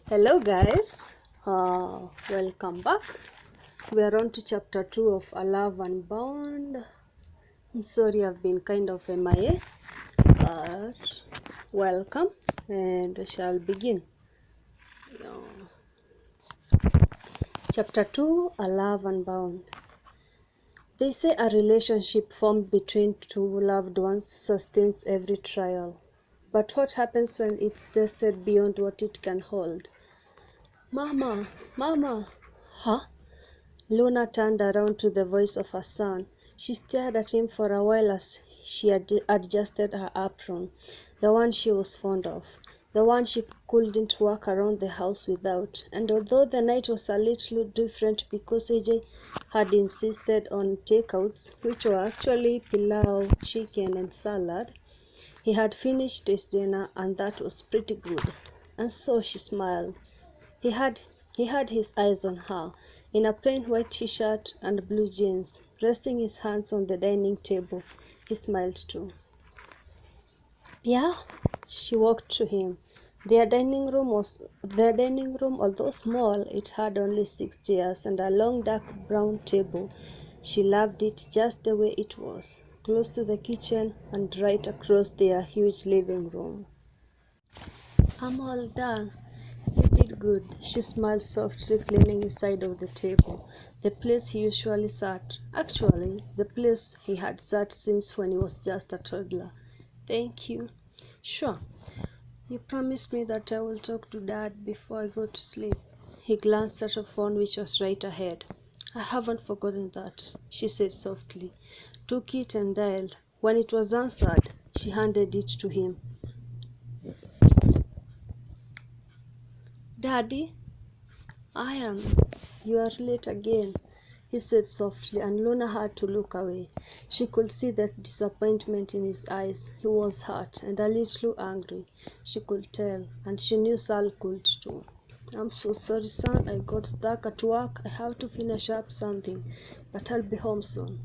Hello guys, welcome back. We are on to chapter 2 of A Love Unbound. I'm sorry I've been kind of MIA, but welcome and we shall begin. Chapter 2, A Love Unbound. They say a relationship formed between two loved ones sustains every trial. But what happens when it's tested beyond what it can hold? Mama, Mama, huh? Luna turned around to the voice of her son. She stared at him for a while as she adjusted her apron, the one she was fond of, the one she couldn't walk around the house without. And although the night was a little different because AJ had insisted on takeouts, which were actually pilau, chicken, and salad, he had finished his dinner, and that was pretty good. And so she smiled. He had his eyes on her, in a plain white t-shirt and blue jeans, resting his hands on the dining table. He smiled too. Yeah, she walked to him. Their dining room, although small, it had only 6 chairs and a long dark brown table. She loved it just the way it was, close to the kitchen and right across their huge living room. I'm all done. You did good. She smiled softly, cleaning his side of the table, the place he usually sat. Actually, the place he had sat since when he was just a toddler. Thank you. Sure. You promised me that I will talk to Dad before I go to sleep. He glanced at her phone, which was right ahead. I haven't forgotten that, she said softly, took it and dialed. When it was answered, she handed it to him. Daddy? You are late again, he said softly, and Luna had to look away. She could see the disappointment in his eyes. He was hurt and a little angry. She could tell, and she knew Sal could too. I'm so sorry, son. I got stuck at work. I have to finish up something, but I'll be home soon.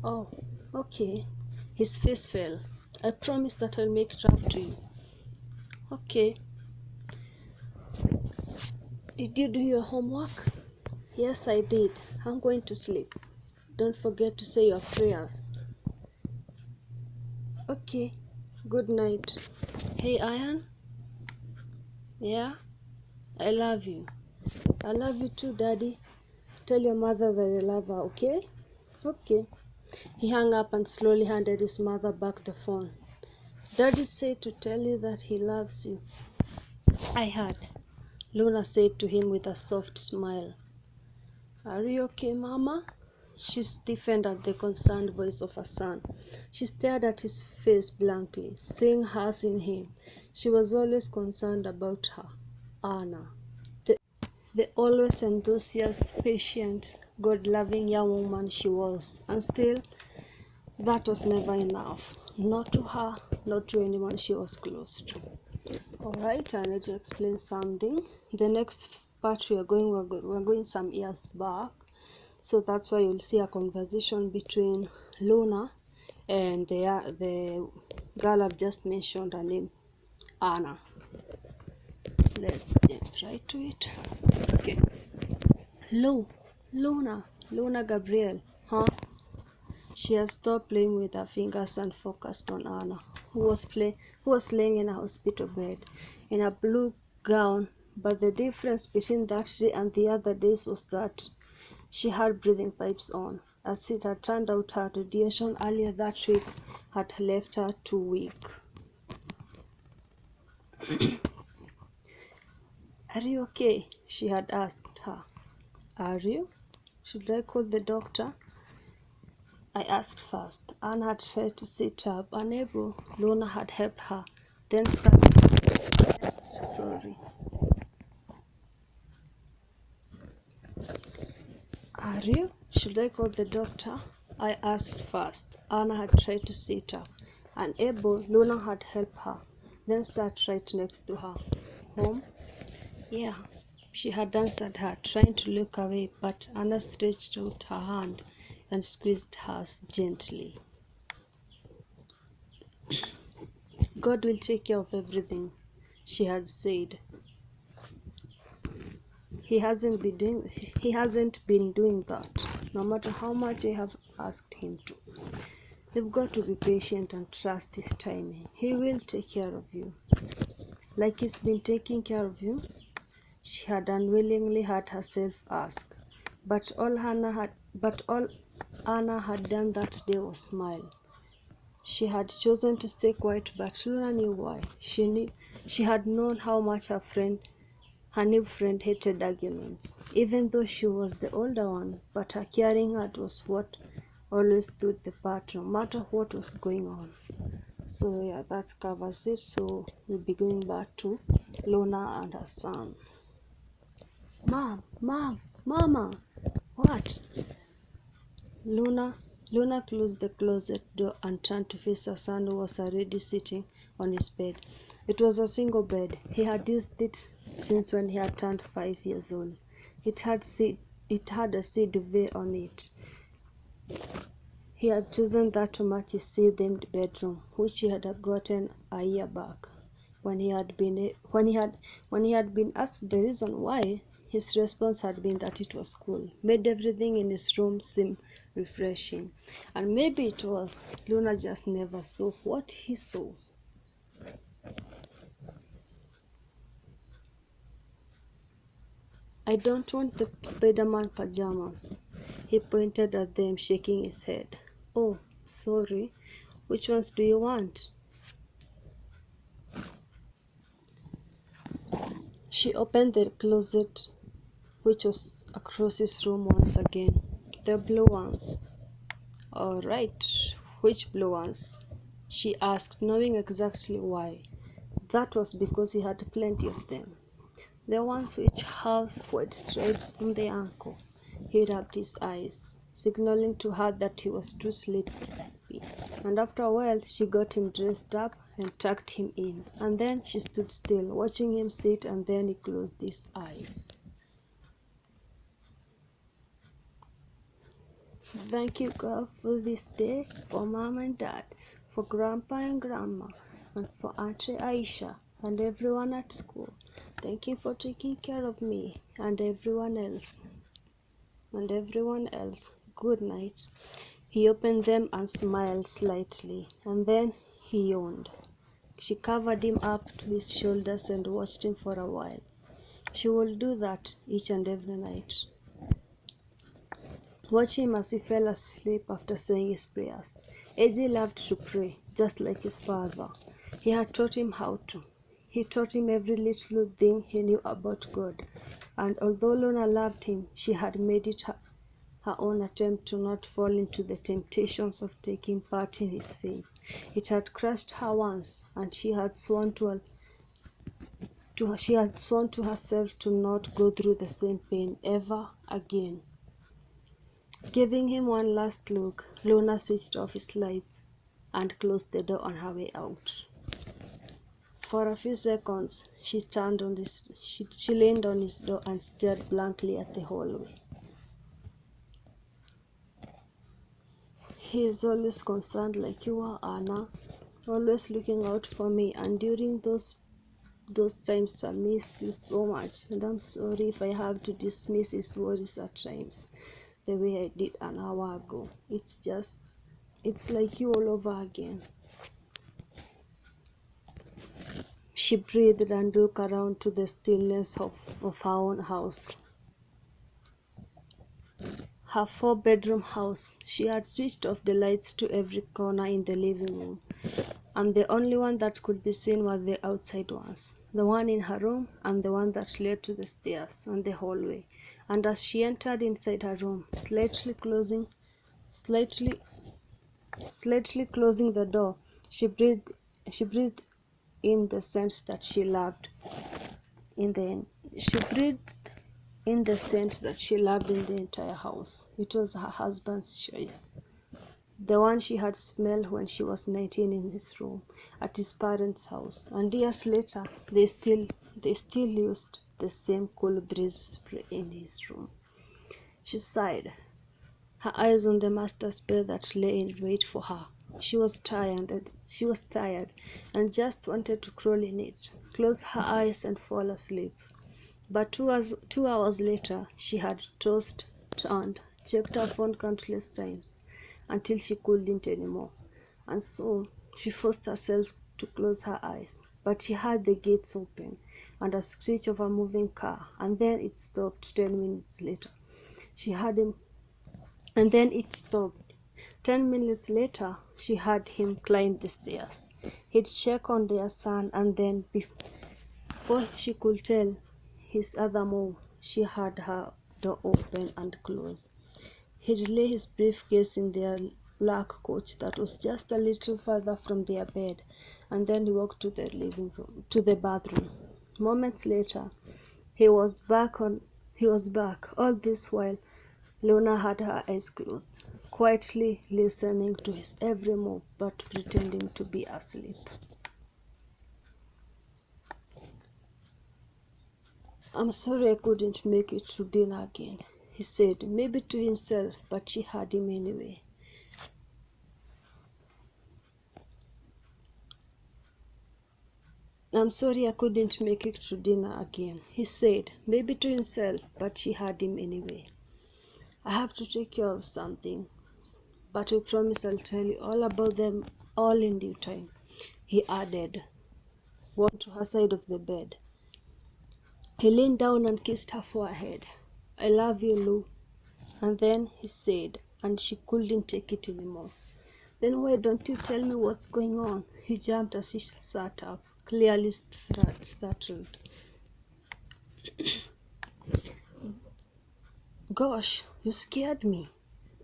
Oh, okay. His face fell. I promise that I'll make it up to you. Okay. Did you do your homework? Yes, I did. I'm going to sleep. Don't forget to say your prayers. Okay. Good night. Hey, Ian? Yeah? I love you. I love you too, Daddy. Tell your mother that I love her, okay? Okay. He hung up and slowly handed his mother back the phone. Daddy said to tell you that he loves you. I heard, Luna said to him with a soft smile. Are you okay, Mama? She stiffened at the concerned voice of her son. She stared at his face blankly, seeing hers in him. She was always concerned about her, Anna. The always enthusiastic, patient, God-loving young woman she was. And still, that was never enough. Not to her, not to anyone she was close to. Alright, I need to explain something. The next part we're going some years back. So that's why you'll see a conversation between Luna and the girl I've just mentioned, her name Anna. Let's jump right to it. Okay. Luna Gabriel, huh? She had stopped playing with her fingers and focused on Anna, who was laying in a hospital bed in a blue gown. But the difference between that day and the other days was that she had breathing pipes on, as it had turned out her radiation earlier that week had left her too weak. Are you okay? She had asked her. Are you? Should I call the doctor? I asked first. Anna had tried to sit up, unable. Luna had helped her. Then sat. Sorry. Are you? Should I call the doctor? I asked first. Anna had tried to sit up. Unable, Luna had helped her. Then sat right next to her. Home? Yeah. She had answered her, trying to look away, but Anna stretched out her hand and squeezed hers gently. God will take care of everything, she had said. he hasn't been doing that, no matter how much I have asked him to. You've got to be patient and trust his timing. He will take care of you. Like he's been taking care of you, she had unwillingly heard herself ask. But all Anna had done that day was smile. She had chosen to stay quiet, but Luna knew why. She had known how much her new friend hated arguments, even though she was the older one, but her caring heart was what always stood the part, no matter what was going on. So yeah, that covers it. So we'll be going back to Luna and her son. Mama, what? Luna closed the closet door and turned to face her son, who was already sitting on his bed. It was a single bed. He had used it since when he had turned 5 years old. It had a sea duvet on it. He had chosen that to match his sea-themed bedroom, which he had gotten a year back. When he had been asked the reason why, his response had been that it was cool, made everything in his room seem refreshing. And maybe it was. Luna just never saw what he saw. I don't want the Spider-Man pajamas. He pointed at them, shaking his head. Oh, sorry. Which ones do you want? She opened the closet, which was across his room once again. The blue ones. All right, which blue ones? She asked, knowing exactly why. That was because he had plenty of them. The ones which have white stripes on the ankle. He rubbed his eyes, signaling to her that he was too sleepy. And after a while, she got him dressed up and tucked him in. And then she stood still, watching him sit, and then he closed his eyes. Thank you, God, for this day, for Mom and Dad, for Grandpa and Grandma, and for Auntie Aisha, and everyone at school. Thank you for taking care of me and everyone else. Good night. He opened them and smiled slightly, and then he yawned. She covered him up to his shoulders and watched him for a while. She would do that each and every night. Watch him as he fell asleep after saying his prayers. AJ loved to pray, just like his father. He had taught him how to. He taught him every little thing he knew about God. And although Luna loved him, she had made it her own attempt to not fall into the temptations of taking part in his faith. It had crushed her once, and she had sworn to herself to not go through the same pain ever again. Giving him one last look, Luna switched off his lights and closed the door on her way out. For a few seconds, she leaned on his door and stared blankly at the hallway. He is always concerned like you are, Anna, always looking out for me, and during those times I miss you so much, and I'm sorry if I have to dismiss his worries at times the way I did an hour ago. It's like you all over again. She breathed and looked around to the stillness of her own house. Her 4-bedroom house. She had switched off the lights to every corner in the living room, and the only one that could be seen were the outside ones, the one in her room and the one that led to the stairs and the hallway. And as she entered inside her room, slightly closing the door, she breathed in the scent that she loved. She breathed in the scent that she loved in the entire house. It was her husband's choice, the one she had smelled when she was 19 in his room at his parents' house, and years later they still used the same cool breeze spray in his room. She sighed, her eyes on the master's bed that lay in wait for her. She was tired and just wanted to crawl in it, close her eyes and fall asleep. But 2 hours later, she had tossed, turned, checked her phone countless times, until she couldn't anymore. And so she forced herself to close her eyes. But she heard the gates open and a screech of a moving car, and then it stopped 10 minutes later. She heard him, and then it stopped. 10 minutes later, she heard him climb the stairs. He'd check on their son, and then before she could tell his other move, she heard her door open and close. He'd lay his briefcase in their black couch that was just a little further from their bed, and then he walked to the living room, to the bathroom. Moments later, he was back. All this while, Luna had her eyes closed, quietly listening to his every move, but pretending to be asleep. "I'm sorry I couldn't make it to dinner again," he said, maybe to himself, but she heard him anyway. "I'm sorry I couldn't make it to dinner again," he said, maybe to himself, but she heard him anyway. "I have to take care of something, but I promise I'll tell you all about them all in due time," he added, walking to her side of the bed. He leaned down and kissed her forehead. "I love you, Lou." And then he said, and she couldn't take it anymore, "Then why don't you tell me what's going on?" He jumped as she sat up, clearly startled. "Gosh, you scared me."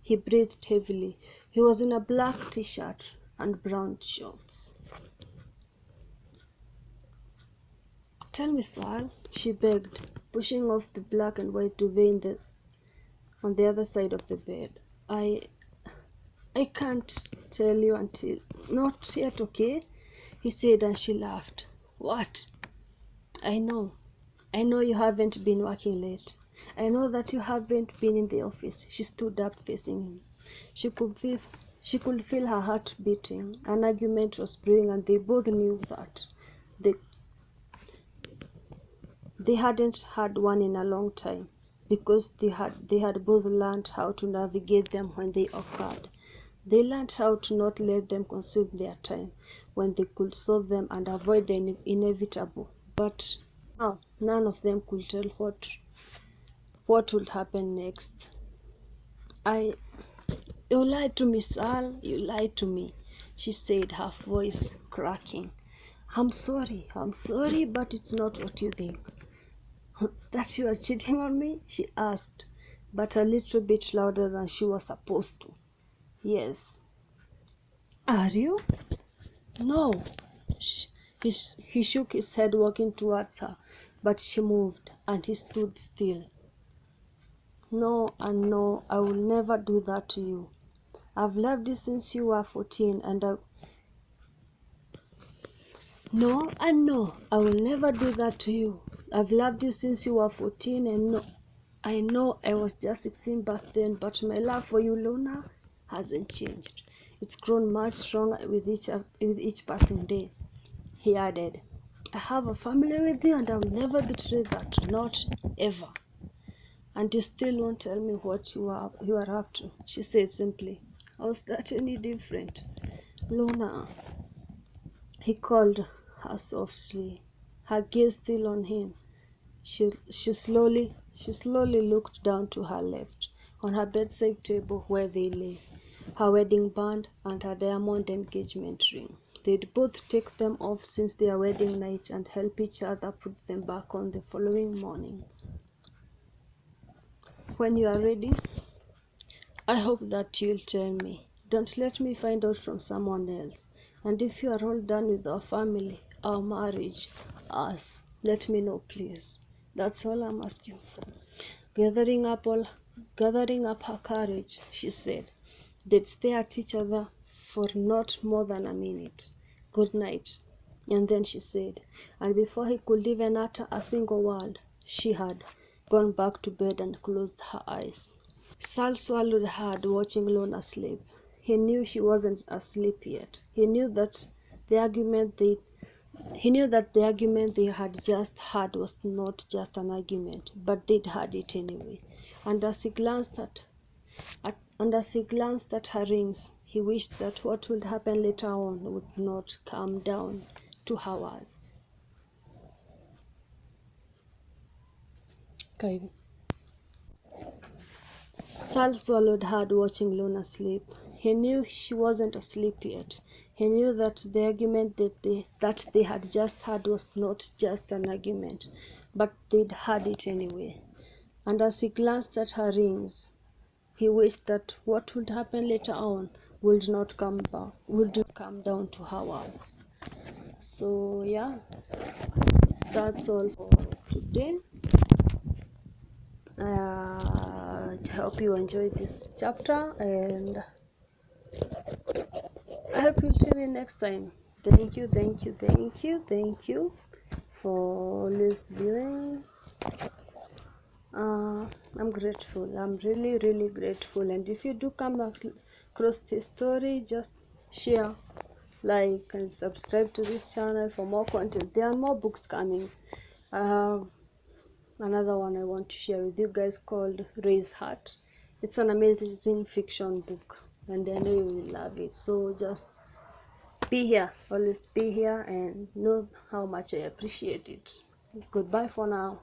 He breathed heavily. He was in a black t-shirt and brown shorts. "Tell me, Sal," she begged, pushing off the black and white duvet on the other side of the bed. I can't tell you until..." "Not yet, okay?" he said, and she laughed. "What?" I know you haven't been working late. I know that you haven't been in the office." She stood up, facing him. She could feel her heart beating. An argument was brewing, and they both knew that they hadn't had one in a long time, because they had both learned how to navigate them when they occurred. They learned how to not let them consume their time when they could solve them and avoid the inevitable. But now none of them could tell what would happen next. You lied to me, Sal. You lied to me," she said, her voice cracking. I'm sorry, but it's not what you think." "That you are cheating on me?" she asked, but a little bit louder than she was supposed to. "Yes." "Are you?" "No." He shook his head, walking towards her, but she moved, and he stood still. "No, and no, I will never do that to you. I've loved you since you were 14, and No, and no, I will never do that to you. I've loved you since you were 14, and no, I know I was just 16 back then, but my love for you, Luna, hasn't changed. It's grown much stronger with each passing day," he added. "I have a family with you, and I will never betray that, not ever." "And you still won't tell me what you are up to," she said simply. "How's that any different?" "Luna," he called her softly, her gaze still on him. She slowly looked down to her left, on her bedside table where they lay, her wedding band and her diamond engagement ring. They'd both take them off since their wedding night and help each other put them back on the following morning. "When you are ready, I hope that you'll tell me. Don't let me find out from someone else. And if you are all done with our family, our marriage, us, let me know, please. That's all I'm asking for." Gathering up her courage, she said. They'd stare at each other for not more than a minute. "Good night." And then she said, and before he could even utter a single word, she had gone back to bed and closed her eyes. Sal swallowed hard, watching Luna sleep. He knew she wasn't asleep yet. He knew that the argument He knew that the argument they had just had was not just an argument, but they'd had it anyway. And as he glanced at her rings, he wished that what would happen later on would not come down to her words. Okay. Sal swallowed hard, watching Luna sleep. He knew she wasn't asleep yet. He knew that the argument that they had just had was not just an argument, but they'd had it anyway. And as he glanced at her rings, he wished that what would happen later on would not come down to her words. So yeah, that's all for today. I hope you enjoyed this chapter, and I hope you'll tune in next time. Thank you for always viewing. I'm grateful. I'm really grateful. And if you do come across this story, just share, like, and subscribe to this channel for more content. There are more books coming. I have another one I want to share with you guys called Raise Heart. It's an amazing fiction book, and I know you will love it. So just be here, always be here, and know how much I appreciate it. Goodbye for now.